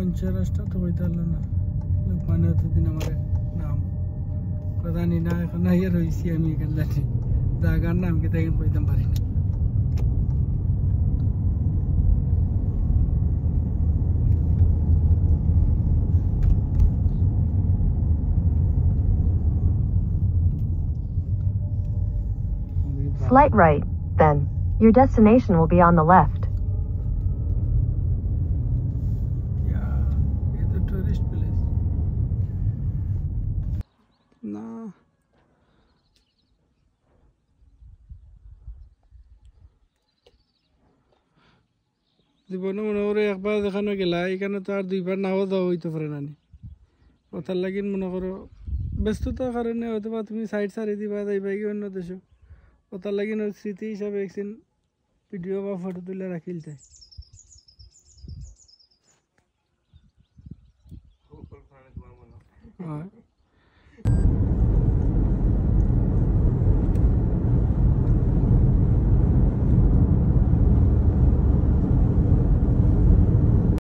Puncture रास्ता तो कोई ताल ना लोग माने तो दिन हमारे नाम पता नहीं ना करना ये रोइसी हमी करना थी जागा नाम kita ingin कोई तंबारी Slight right, then. Your destination will be on the left. Yeah, it's a tourist place. No. জীবনে মনে করে একবার দেখানো গেলা এখানে তো আর দুইবার নাও যাওয়া হইতে পারে না ওটার লাগি মনে করো ব্যস্ততার কারণে হয়তো বা তুমি সাইড সারি দিবা যাইবা কি অন্য দেশে ওটার লাগি স্মৃতি হিসাবে একদিন ভিডিও বা ফটো তুলে রাখিল চাই